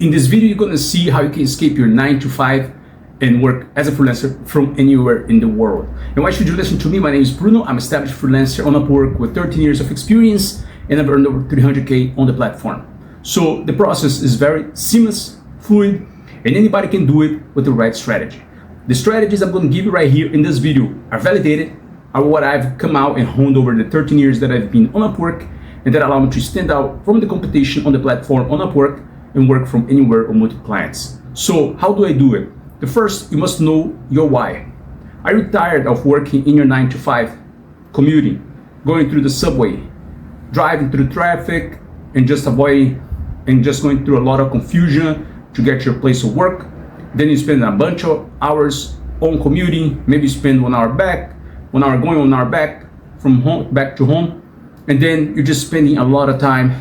In this video, you're going to see how you can escape your 9 to 5 and work as a freelancer from anywhere in the world. And why should you listen to me? My name is Bruno. I'm an established freelancer on Upwork with 13 years of experience, and I've earned over 300K on the platform. So the process is very seamless, fluid, and anybody can do it with the right strategy. The strategies I'm going to give you right here in this video are validated, are what I've come out and honed over the 13 years that I've been on Upwork, and that allow me to stand out from the competition on the platform on Upwork and work from anywhere or multiple clients. So how do I do it? The first, you must know your why. Are you tired of working in your 9 to 5, commuting, going through the subway, driving through traffic, and just going through a lot of confusion to get to your place of work? Then you spend a bunch of hours on commuting, maybe you spend 1 hour back, 1 hour going, 1 hour back from home back to home, and then you're just spending a lot of time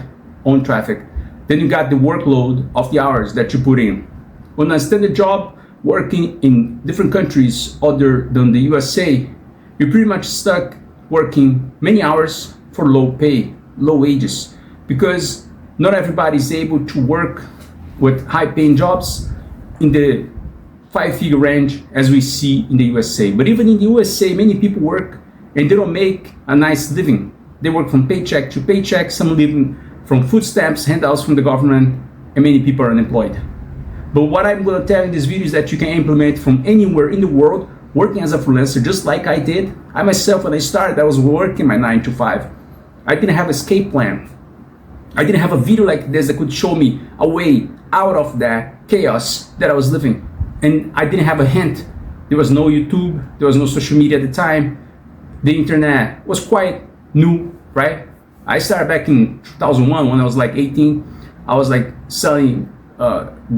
on traffic. Then you got the workload of the hours that you put in. On a standard job, working in different countries other than the USA, you're pretty much stuck working many hours for low pay, low wages, because not everybody is able to work with high paying jobs in the 5-figure range as we see in the USA. But even in the USA, many people work and they don't make a nice living. They work from paycheck to paycheck, some living from food stamps, handouts from the government, and many people are unemployed. But what I'm going to tell in this video is that you can implement from anywhere in the world, working as a freelancer, just like I did. I myself, when I started, I was working my 9 to 5. I didn't have an escape plan. I didn't have a video like this that could show me a way out of that chaos that I was living. And I didn't have a hint. There was no YouTube, there was no social media at the time. The internet was quite new, right? I started back in 2001 when I was like 18. I was like selling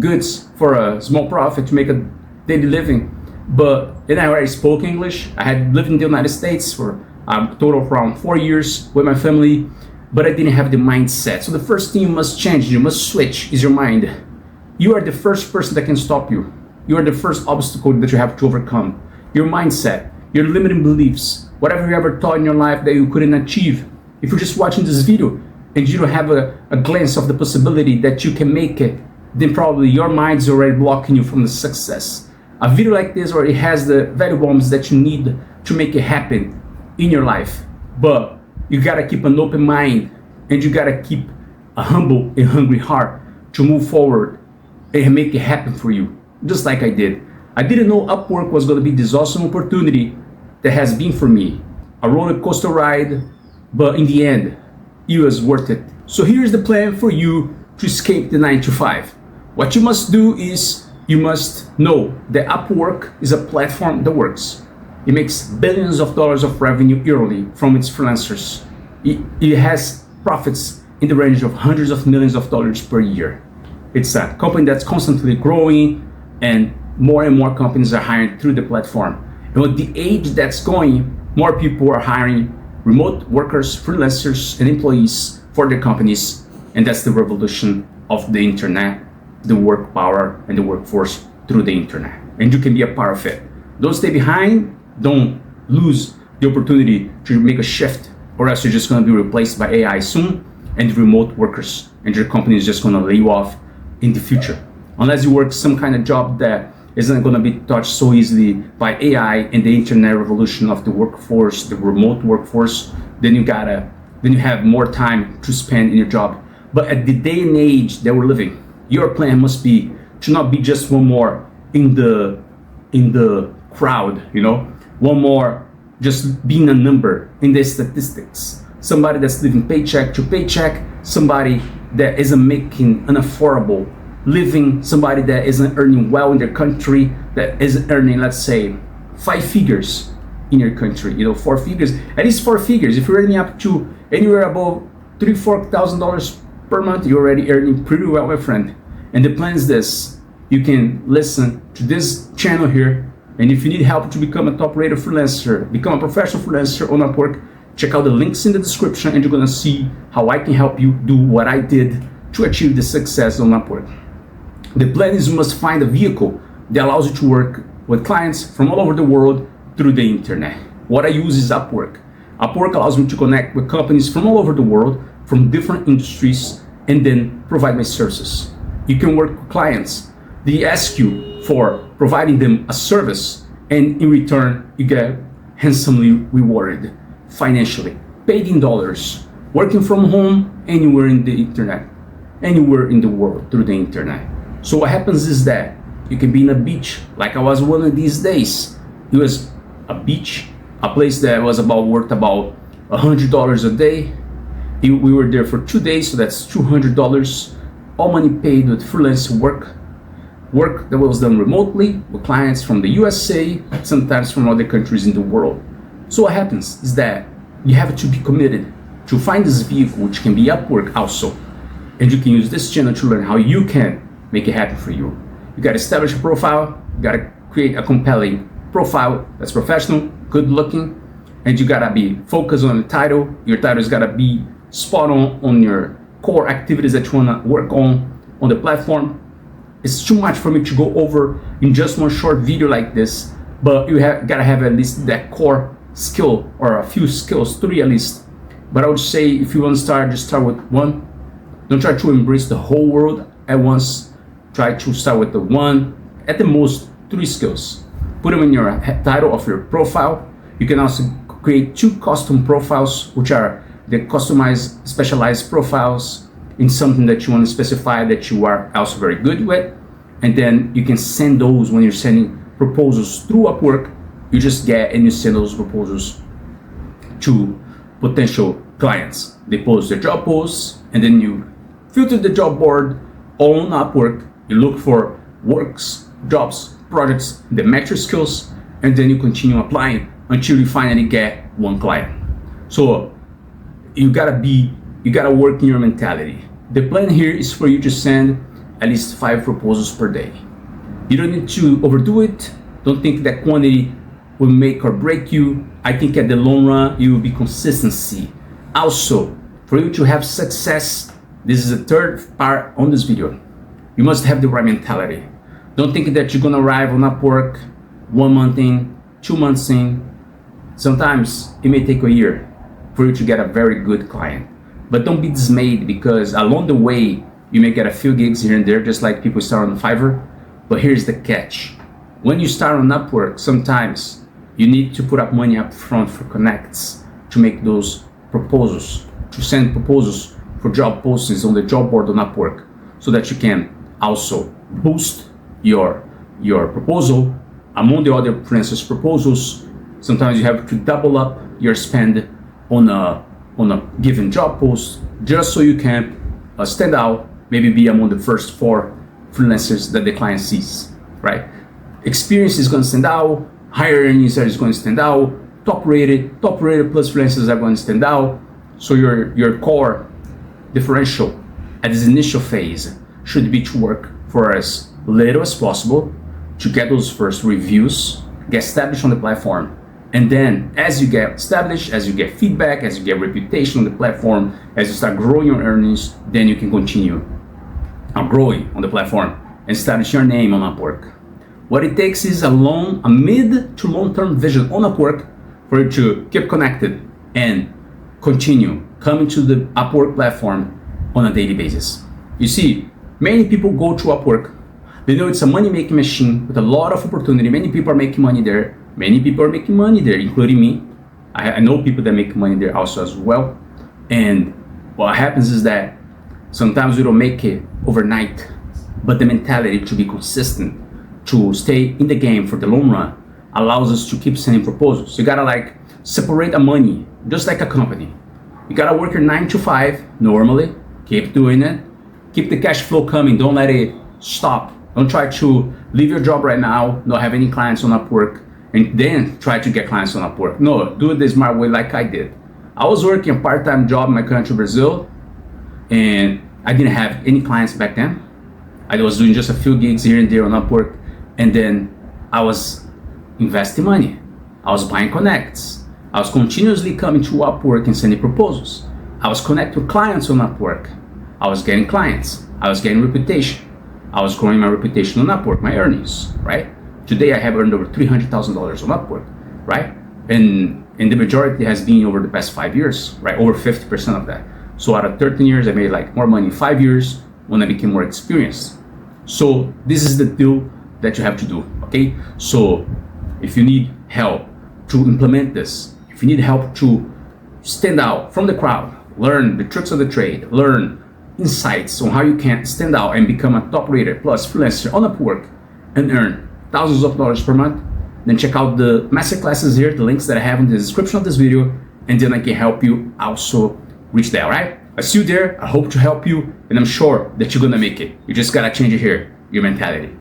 goods for a small profit to make a daily living. But then I already spoke English. I had lived in the United States for a total of around 4 years with my family, but I didn't have the mindset. So the first thing you must change, you must switch, is your mind. You are the first person that can stop you. You are the first obstacle that you have to overcome. Your mindset, your limiting beliefs, whatever you ever thought in your life that you couldn't achieve. If you're just watching this video and you don't have a glance of the possibility that you can make it, then probably your mind's already blocking you from the success. A video like this already has the value bombs that you need to make it happen in your life. But you gotta keep an open mind and you gotta keep a humble and hungry heart to move forward and make it happen for you, just like I did. I didn't know Upwork was gonna be this awesome opportunity that has been for me. A roller coaster ride, but in the end, it was worth it. So here's the plan for you to escape the 9 to 5. What you must do is you must know that Upwork is a platform that works. It makes billions of dollars of revenue yearly from its freelancers. It has profits in the range of hundreds of millions of dollars per year. It's a company that's constantly growing, and more companies are hiring through the platform. And with the age that's going, more people are hiring remote workers, freelancers, and employees for their companies. And that's the revolution of the internet, the work power and the workforce through the internet. And you can be a part of it. Don't stay behind. Don't lose the opportunity to make a shift, or else you're just going to be replaced by AI soon, and remote workers, and your company is just going to lay you off in the future. Unless you work some kind of job that isn't going to be touched so easily by AI and the internet revolution of the workforce, the remote workforce, then you have more time to spend in your job. But at the day and age that we're living, your plan must be to not be just one more in the crowd, one more just being a number in the statistics. Somebody that's living paycheck to paycheck, somebody that isn't making an affordable living, somebody that isn't earning well in their country, that isn't earning, let's say, 5 figures in your country, 4 figures, at least 4 figures. If you're earning up to anywhere above $3,000-4,000 per month, you're already earning pretty well, my friend. And the plan is this: you can listen to this channel here, and if you need help to become a top-rated freelancer, become a professional freelancer on Upwork, check out the links in the description, and you're gonna see how I can help you do what I did to achieve the success on Upwork. The plan is you must find a vehicle that allows you to work with clients from all over the world through the internet. What I use is Upwork. Upwork allows me to connect with companies from all over the world, from different industries, and then provide my services. You can work with clients. They ask you for providing them a service, and in return, you get handsomely rewarded financially, paid in dollars, working from home anywhere in the internet, anywhere in the world through the internet. So what happens is that you can be in a beach, like I was one of these days. It was a beach, a place that was worth about $100 a day. We were there for 2 days, so that's $200. All money paid with freelance work that was done remotely with clients from the USA, sometimes from other countries in the world. So what happens is that you have to be committed to find this vehicle, which can be Upwork also, and you can use this channel to learn how you can make it happen for you. You got to establish a profile, you got to create a compelling profile that's professional, good looking, and you got to be focused on the title. Your title's got to be spot on your core activities that you want to work on the platform. It's too much for me to go over in just one short video like this, but you gotta have at least that core skill or a few skills, 3 at least. But I would say if you want to start, just start with 1. Don't try to embrace the whole world at once. Try to start with the 1, at the most 3 skills. Put them in your title of your profile. You can also create 2 custom profiles, which are the customized, specialized profiles in something that you want to specify that you are also very good with. And then you can send those when you're sending proposals through Upwork. You just get and you send those proposals to potential clients. They post their job posts, and then you filter the job board on Upwork. You look for works, jobs, projects that match your skills, and then you continue applying until you finally get one client. So you gotta work in your mentality. The plan here is for you to send at least 5 proposals per day. You don't need to overdo it. Don't think that quantity will make or break you. I think at the long run, it will be consistency. Also, for you to have success, this is the 3rd part on this video. You must have the right mentality. Don't think that you're gonna arrive on Upwork 1 month in, 2 months in. Sometimes it may take a year for you to get a very good client. But don't be dismayed, because along the way, you may get a few gigs here and there, just like people start on Fiverr. But here's the catch. When you start on Upwork, sometimes you need to put up money up front for connects to make those proposals, to send proposals for job postings on the job board on Upwork, so that you can also boost your proposal among the other freelancers' proposals. Sometimes you have to double up your spend on a given job post, just so you can stand out, maybe be among the first 4 freelancers that the client sees, right? Experience is going to stand out, higher earnings is going to stand out, top rated plus freelancers are going to stand out. So your core differential at this initial phase should be to work for as little as possible to get those first reviews, get established on the platform. And then as you get established, as you get feedback, as you get reputation on the platform, as you start growing your earnings, then you can continue growing on the platform and establish your name on Upwork. What it takes is a mid to long-term vision on Upwork for you to keep connected and continue coming to the Upwork platform on a daily basis. You see, many people go to Upwork. They know it's a money-making machine with a lot of opportunity. Many people are making money there. Many people are making money there, including me. I know people that make money there also as well. And what happens is that sometimes we don't make it overnight, but the mentality to be consistent, to stay in the game for the long run, allows us to keep sending proposals. You gotta separate the money, just like a company. You gotta work your 9 to 5 normally, keep doing it, keep the cash flow coming, don't let it stop. Don't try to leave your job right now, not have any clients on Upwork, and then try to get clients on Upwork. No, do it the smart way like I did. I was working a part-time job in my country, Brazil, and I didn't have any clients back then. I was doing just a few gigs here and there on Upwork, and then I was investing money. I was buying connects. I was continuously coming to Upwork and sending proposals. I was connecting with clients on Upwork. I was getting clients. I was getting reputation. I was growing my reputation on Upwork, my earnings, right? Today I have earned over $300,000 on Upwork, right? And the majority has been over the past 5 years, right? Over 50% of that. So out of 13 years, I made more money in 5 years, when I became more experienced. So this is the deal that you have to do, okay? So if you need help to implement this, if you need help to stand out from the crowd, learn the tricks of the trade, learn insights on how you can stand out and become a top rater plus freelancer on Upwork and earn thousands of dollars per month, then check out the masterclasses here, the links that I have in the description of this video, and then I can help you also reach there, right? I see you there, I hope to help you, and I'm sure that you're gonna make it. You just gotta change it here, your mentality.